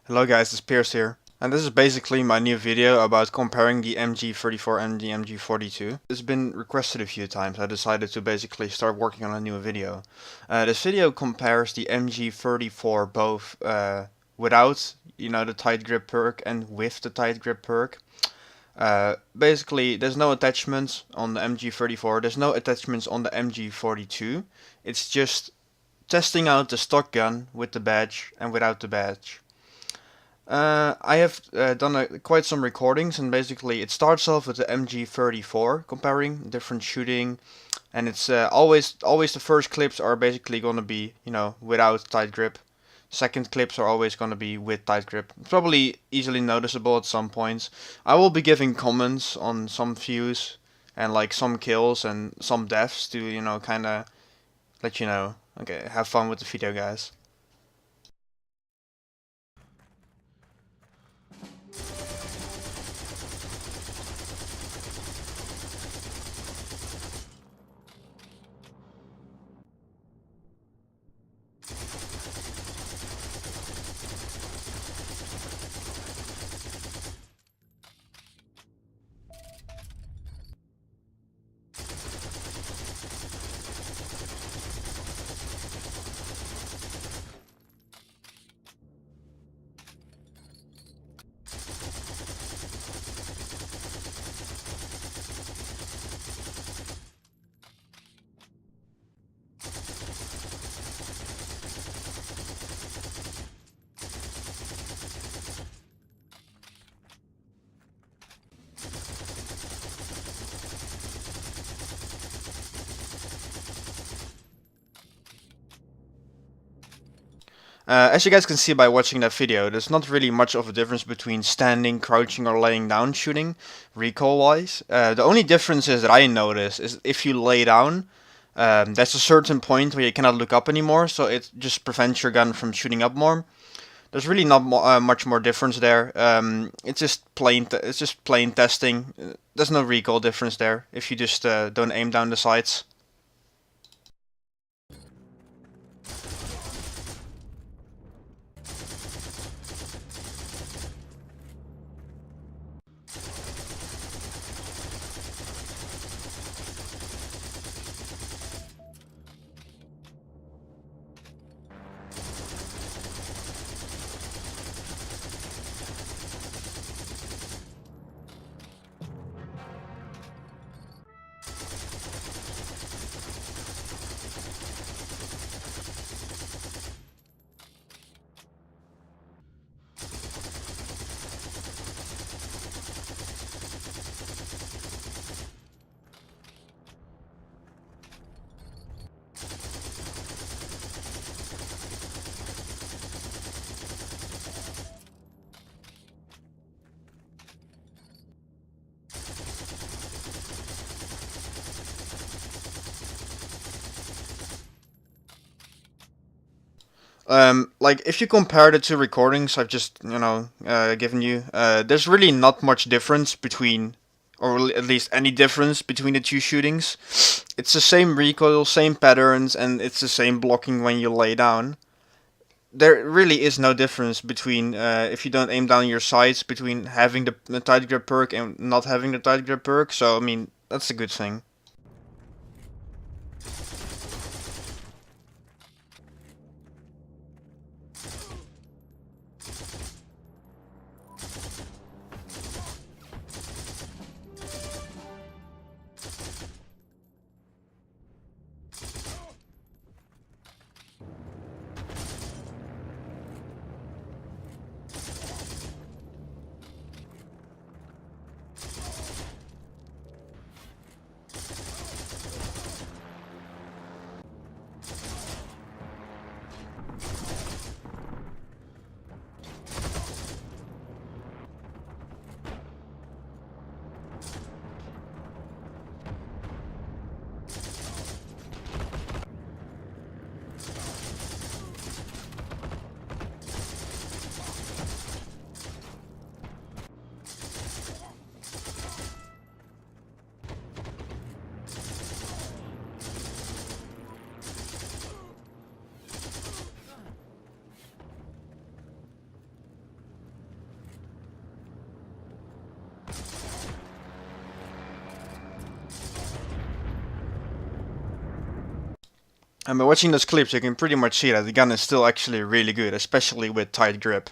Hello guys, it's Pierce here. And this is basically my new video about comparing the MG34 and the MG42. It's been requested a few times. I decided to basically start working on a new video. This video compares the MG34 both without, the tight grip perk and with the tight grip perk. Basically, there's no attachments on the MG34, there's no attachments on the MG42. It's just testing out the stock gun with the badge and without the badge. I have done quite some recordings, and basically it starts off with the MG34, comparing different shooting, and it's always the first clips are basically gonna be without tight grip. Second clips are always gonna be with tight grip. It's probably easily noticeable at some points. I will be giving comments on some views and like some kills and some deaths to kind of let you know. Okay, have fun with the video, guys. As you guys can see by watching that video, there's not really much of a difference between standing, crouching, or laying down shooting, recoil-wise. The only difference is that I notice is if you lay down, there's a certain point where you cannot look up anymore, so it just prevents your gun from shooting up more. There's really not much more difference there. It's just plain testing. There's no recoil difference there if you just don't aim down the sights. Like if you compare the two recordings I've just given you, there's really not much difference between, or at least any difference between the two shootings. It's the same recoil, same patterns, and it's the same blocking when you lay down. There really is no difference between if you don't aim down your sights between having the tight grip perk and not having the tight grip perk. So I mean that's a good thing. And by watching those clips, you can pretty much see that the gun is still actually really good, especially with tight grip.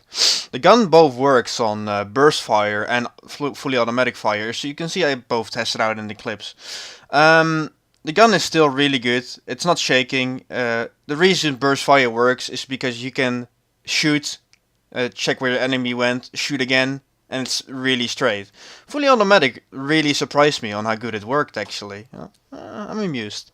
The gun both works on burst fire and fully automatic fire, so you can see I both tested out in the clips. The gun is still really good. It's not shaking. The reason burst fire works is because you can shoot, check where the enemy went, shoot again, and it's really straight. Fully automatic really surprised me on how good it worked actually. I'm amused.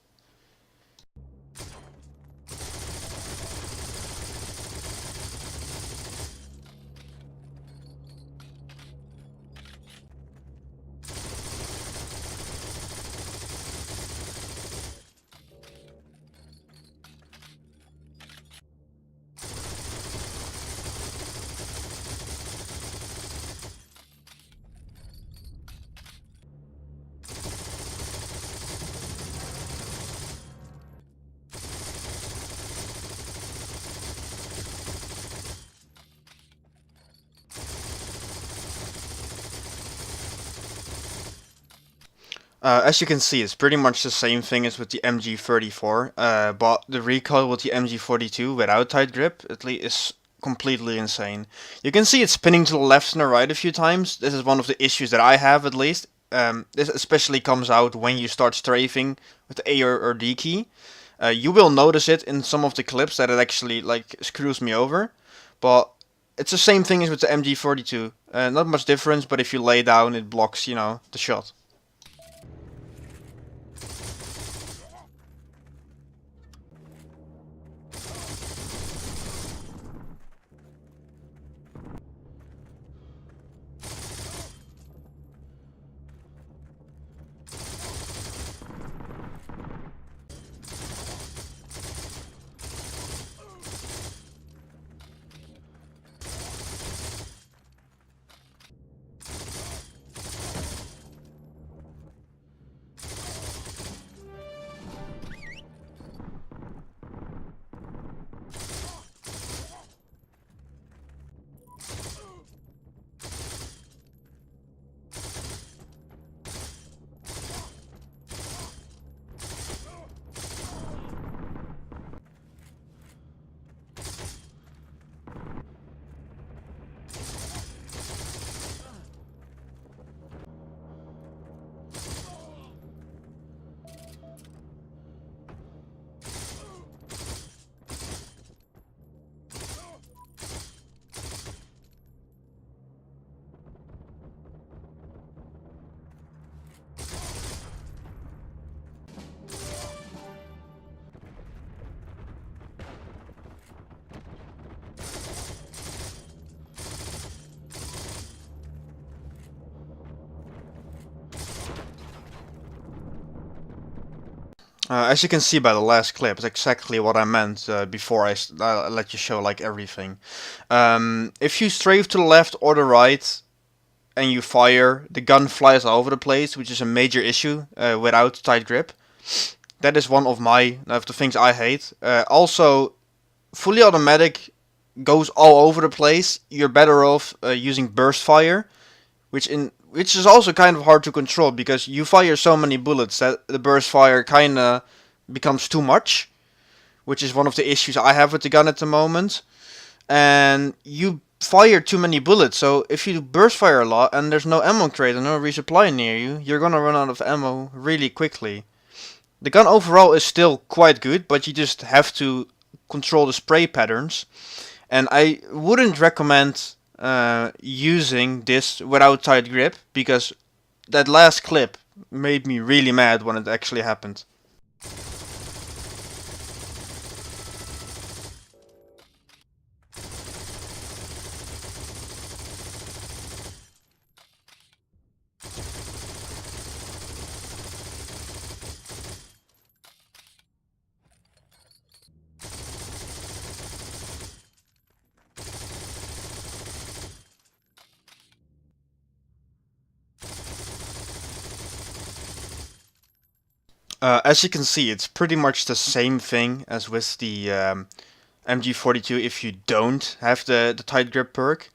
As you can see, it's pretty much the same thing as with the MG34, but the recoil with the MG42 without tight grip at least is completely insane. You can see it spinning to the left and the right a few times. This is one of the issues that I have at least. This especially comes out when you start strafing with the A or D key. You will notice it in some of the clips that it actually like screws me over, but it's the same thing as with the MG42. Not much difference, but if you lay down, it blocks, you know, the shot. As you can see by the last clip, it's exactly what I meant before I let you show like everything. If you strafe to the left or the right and you fire, the gun flies all over the place, which is a major issue without tight grip. That is one of the things I hate. Also, fully automatic goes all over the place. You're better off using burst fire, which is also kind of hard to control because you fire so many bullets that the burst fire kind of becomes too much, which is one of the issues I have with the gun at the moment. And you fire too many bullets, so if you burst fire a lot and there's no ammo crate and no resupply near you, you're gonna run out of ammo really quickly. The gun overall is still quite good, but you just have to control the spray patterns. And I wouldn't recommend using this without tight grip, because that last clip made me really mad when it actually happened. As you can see, it's pretty much the same thing as with the MG42 if you don't have the tight grip perk.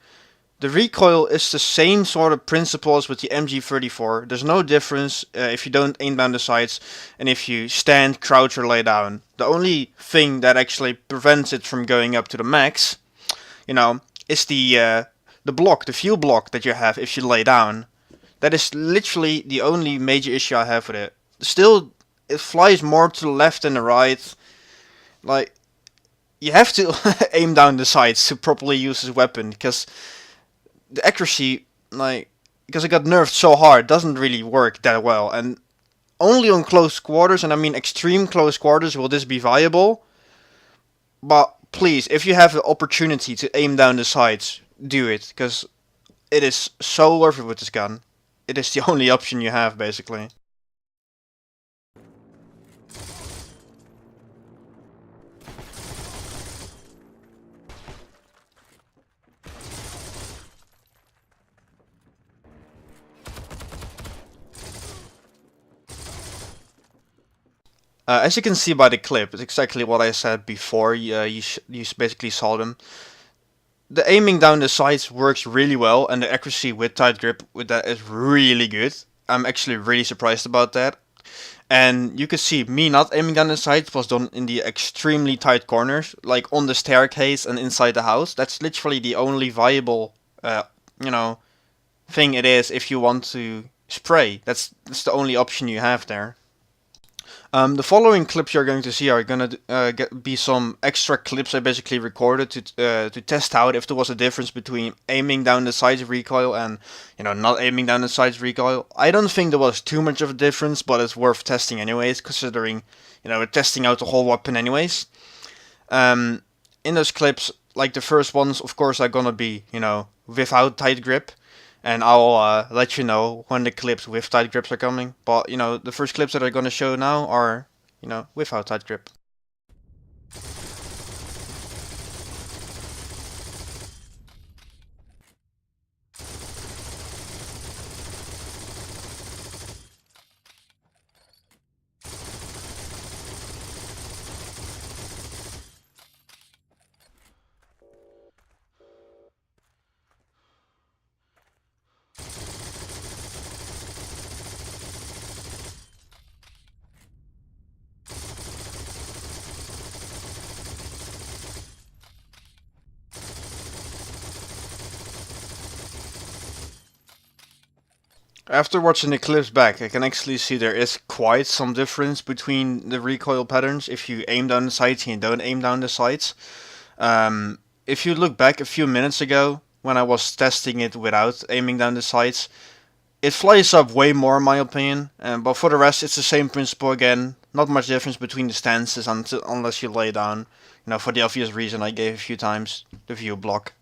The recoil is the same sort of principle as with the MG34. There's no difference if you don't aim down the sights and if you stand, crouch or lay down. The only thing that actually prevents it from going up to the max, you know, is the block, the fuel block that you have if you lay down. That is literally the only major issue I have with it. Still, it flies more to the left than the right. Like, you have to aim down the sights to properly use this weapon, because the accuracy, like, because it got nerfed so hard, doesn't really work that well. And only on close quarters, and I mean extreme close quarters, will this be viable. But please, if you have the opportunity to aim down the sights, do it, because it is so worth it with this gun. It is the only option you have, basically. As you can see by the clip, it's exactly what I said before. You basically saw them. The aiming down the sights works really well, and the accuracy with tight grip with that is really good. I'm actually really surprised about that. And you can see me not aiming down the sights was done in the extremely tight corners, like on the staircase and inside the house. That's literally the only viable, you know, thing it is if you want to spray. That's the only option you have there. The following clips you're going to see are going to be some extra clips I basically recorded to test out if there was a difference between aiming down the sights recoil and, you know, not aiming down the sights recoil. I don't think there was too much of a difference, but it's worth testing anyways, considering, you know, we're testing out the whole weapon anyways. In those clips, like the first ones, of course, are gonna be, you know, without tight grip. And I'll let you know when the clips with tight grips are coming. But, you know, the first clips that I'm gonna show now are, you know, without tight grip. After watching the clips back, I can actually see there is quite some difference between the recoil patterns if you aim down the sights and you don't aim down the sights. If you look back a few minutes ago, when I was testing it without aiming down the sights, it flies up way more in my opinion, but for the rest it's the same principle again. Not much difference between the stances unless you lay down, you know, for the obvious reason I gave a few times, the view block.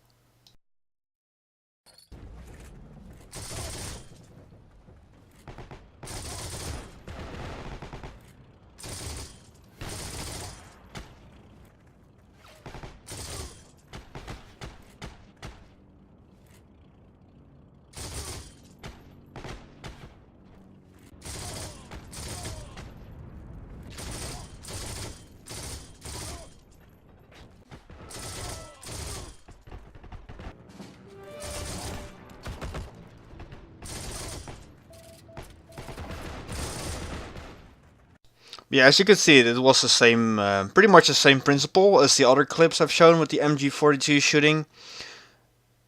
Yeah, as you can see, it was the same, pretty much the same principle as the other clips I've shown with the MG42 shooting.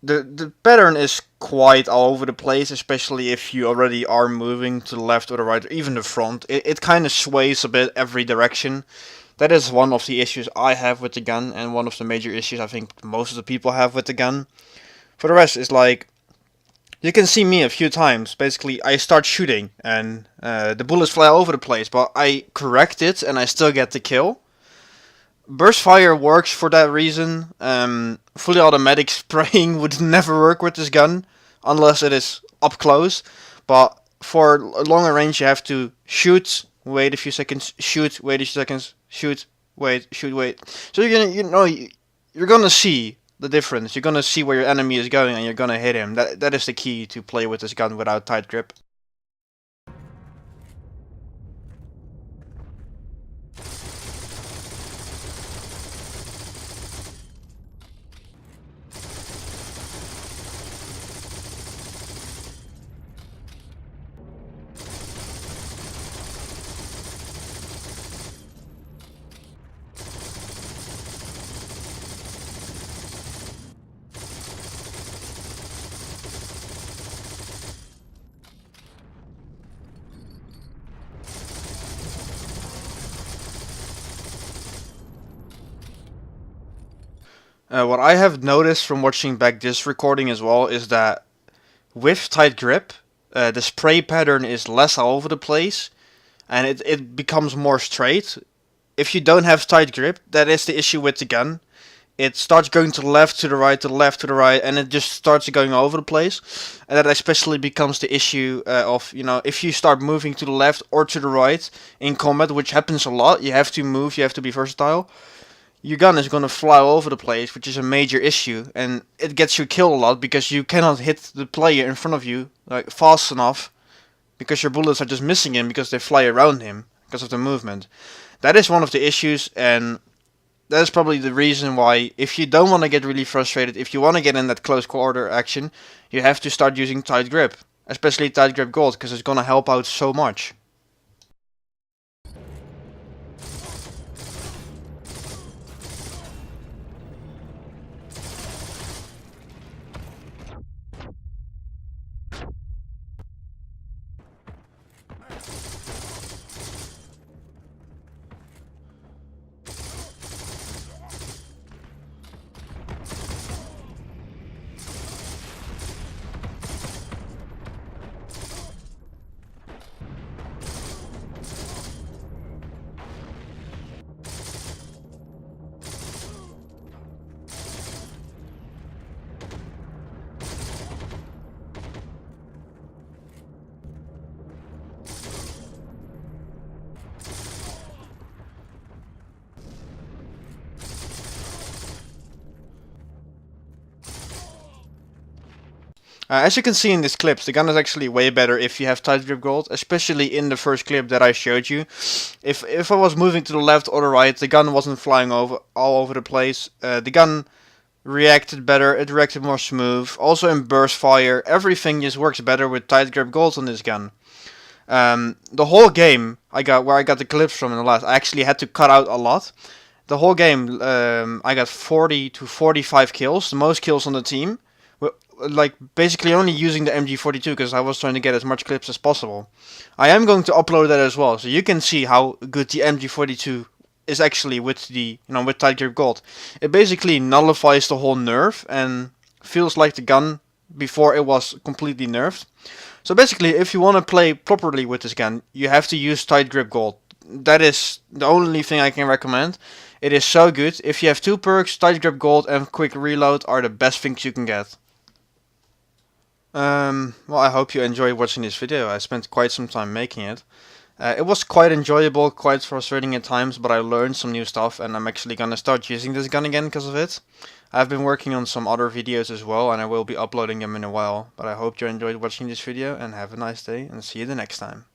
The pattern is quite all over the place, especially if you already are moving to the left or the right, or even the front. It kind of sways a bit every direction. That is one of the issues I have with the gun, and one of the major issues I think most of the people have with the gun. For the rest, it's like, you can see me a few times. Basically, I start shooting and the bullets fly all over the place, but I correct it and I still get the kill. Burst fire works for that reason. Fully automatic spraying would never work with this gun unless it is up close. But for a longer range, you have to shoot, wait a few seconds, shoot, wait a few seconds, shoot, wait, shoot, wait. So you're gonna see the difference. You're gonna see where your enemy is going and you're gonna hit him. That is the key to play with this gun without tight grip. What I have noticed from watching back this recording as well is that with tight grip, the spray pattern is less all over the place, and it becomes more straight. If you don't have tight grip, that is the issue with the gun. It starts going to the left, to the right, to the left, to the right, and it just starts going all over the place. And that especially becomes the issue of, if you start moving to the left or to the right in combat, which happens a lot, you have to move, you have to be versatile. Your gun is going to fly all over the place, which is a major issue, and it gets you killed a lot because you cannot hit the player in front of you like fast enough, because your bullets are just missing him because they fly around him because of the movement. That is one of the issues, and that's probably the reason why, if you don't want to get really frustrated, if you want to get in that close quarter action, you have to start using tight grip, especially tight grip gold, because it's going to help out so much. As you can see in these clips, the gun is actually way better if you have tight grip gold, especially in the first clip that I showed you. If I was moving to the left or the right, the gun wasn't flying all over the place. The gun reacted better, it reacted more smooth. Also in burst fire, everything just works better with tight grip gold on this gun. The whole game, where I got the clips from in the last, I actually had to cut out a lot. The whole game, I got 40 to 45 kills, the most kills on the team. Like basically only using the MG42 because I was trying to get as much clips as possible. I am going to upload that as well, so you can see how good the MG42 is actually with with tight grip gold. It basically nullifies the whole nerf and feels like the gun before it was completely nerfed. So basically, if you want to play properly with this gun, you have to use tight grip gold. That is the only thing I can recommend. It is so good. If you have two perks, tight grip gold and quick reload are the best things you can get. Well, I hope you enjoyed watching this video. I spent quite some time making it. It was quite enjoyable, quite frustrating at times, but I learned some new stuff and I'm actually gonna start using this gun again because of it. I've been working on some other videos as well and I will be uploading them in a while, but I hope you enjoyed watching this video and have a nice day and see you the next time.